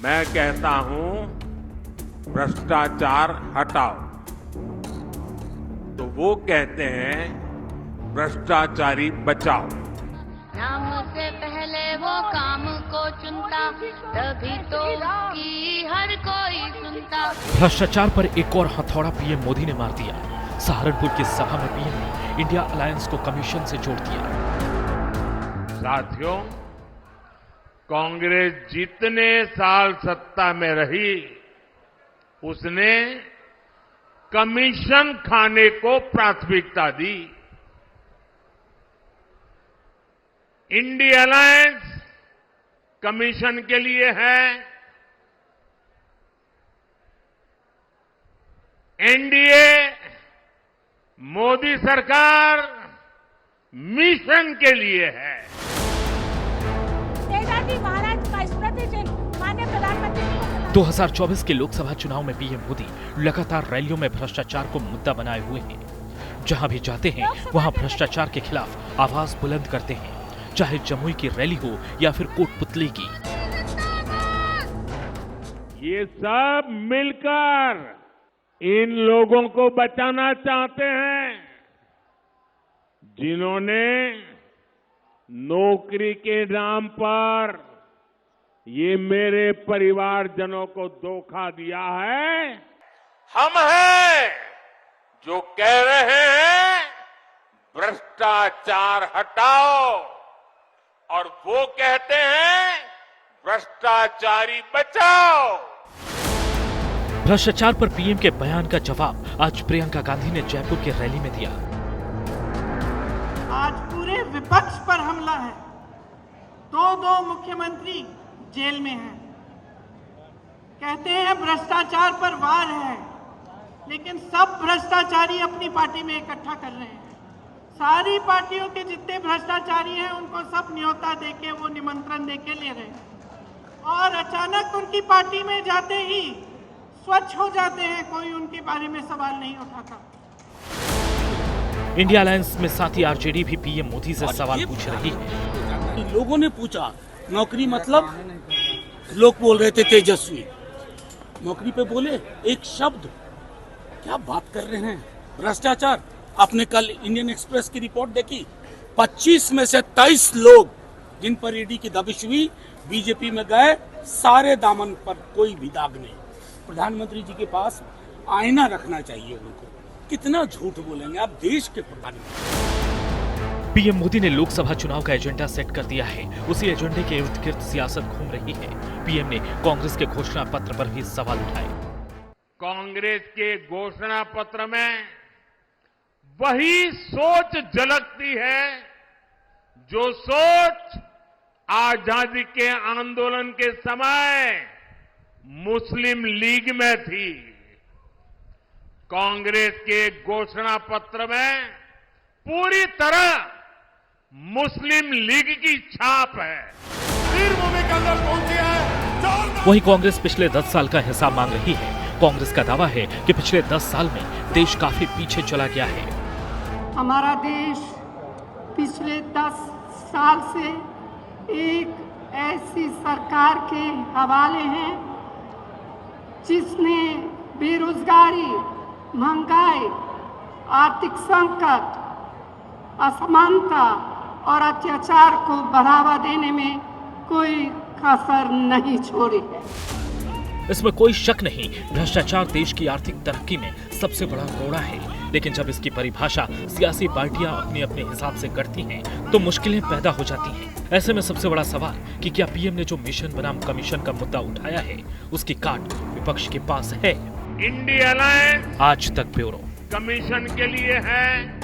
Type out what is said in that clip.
मैं कहता हूं भ्रष्टाचार हटाओ, तो वो कहते हैं भ्रष्टाचारी बचाओ। नाम से पहले वो काम को चुनता, तभी तो उसकी हर कोई सुनता। भ्रष्टाचार पर एक और हथौड़ा पीएम मोदी ने मार दिया। सहारनपुर की सभा में पीएम ने इंडिया अलायंस को कमीशन से जोड़ दिया। साथियों, कांग्रेस जितने साल सत्ता में रही, उसने कमीशन खाने को प्राथमिकता दी। इंडिया अलायंस कमीशन के लिए है, एनडीए मोदी सरकार मिशन के लिए है। नेताजी महाराज का स्मृति चिन्ह माननीय प्रधानमंत्री जी को 2024 के लोकसभा चुनाव में पीएम मोदी लगातार रैलियों में भ्रष्टाचार को मुद्दा बनाए हुए हैं। जहां भी जाते हैं वहां भ्रष्टाचार के खिलाफ आवाज बुलंद करते हैं, चाहे जमुई की रैली हो या फिर कोटपुतली की। ये सब मिलकर इन लोगों को बचाना चाहते हैं, जिन्होंने नौकरी के नाम पर ये मेरे परिवारजनों को धोखा दिया है। हम हैं जो कह रहे हैं भ्रष्टाचार हटाओ, और वो कहते हैं भ्रष्टाचारी बचाओ। भ्रष्टाचार पर पीएम के बयान का जवाब आज प्रियंका गांधी ने जयपुर की रैली में दिया। आज पूरे विपक्ष पर हमला है। दो मुख्यमंत्री जेल में हैं। कहते हैं भ्रष्टाचार पर वार है, लेकिन सब भ्रष्टाचारी अपनी पार्टी में इकट्ठा कर रहे हैं। सारी पार्टियों के जितने भ्रष्टाचारी हैं उनको सब न्योता देके, वो निमंत्रण देके ले रहे हैं, और अचानक उनकी पार्टी में जाते ही स्वच्छ हो जाते हैं, कोई उनके बारे में सवाल नहीं उठाता। इंडिया अलायंस में साथी आरजेडी भी पीएम मोदी से सवाल पूछ रही है। लोगों ने पूछा नौकरी मतलब, लोग बोल रहे थे तेजस्वी, नौकरी पे बोले एक शब्द, क्या बात कर रहे हैं, भ्रष्टाचार। आपने कल इंडियन एक्सप्रेस की रिपोर्ट देखी, 25 में से 23 लोग जिन पर ईडी की दबिश हुई बीजेपी में गए, सारे दामन पर कोई भी दाग नहीं। प्रधानमंत्री जी के पास आईना रखना चाहिए उनको। कितना झूठ बोलेंगे आप देश के प्रधानमंत्री। पीएम मोदी ने लोकसभा चुनाव का एजेंडा सेट कर दिया है। उसी एजेंडे के इर्द गिर्द सियासत घूम रही है। पीएम ने कांग्रेस के घोषणा पत्र पर भी सवाल उठाए। कांग्रेस के घोषणा पत्र में वही सोच झलकती है जो सोच आजादी के आंदोलन के समय मुस्लिम लीग में थी। कांग्रेस के घोषणा पत्र में पूरी तरह मुस्लिम लीग की छाप है। वीरभूमि के अंदर पहुंची है। वहीं कांग्रेस पिछले 10 साल का हिसाब मांग रही है। कांग्रेस का दावा है कि पिछले 10 साल में देश काफी पीछे चला गया है। हमारा देश पिछले 10 साल से एक ऐसी सरकार के हवाले है जिसने बेरोजगारी, महंगाई, आर्थिक संकट, असमानता और अत्याचार को बढ़ावा देने में कोई कसर नहीं छोड़ी है। इसमें कोई शक नहीं, भ्रष्टाचार देश की आर्थिक तरक्की में सबसे बड़ा रोड़ा है। लेकिन जब इसकी परिभाषा सियासी पार्टियां अपने अपने हिसाब से करती हैं, तो मुश्किलें पैदा हो जाती हैं। ऐसे में सबसे बड़ा सवाल कि क्या पीएम ने जो मिशन बनाम कमीशन का मुद्दा उठाया है, उसकी काट विपक्ष के पास है। इंडिया अलायंस आज तक ब्यूरो कमीशन के लिए है,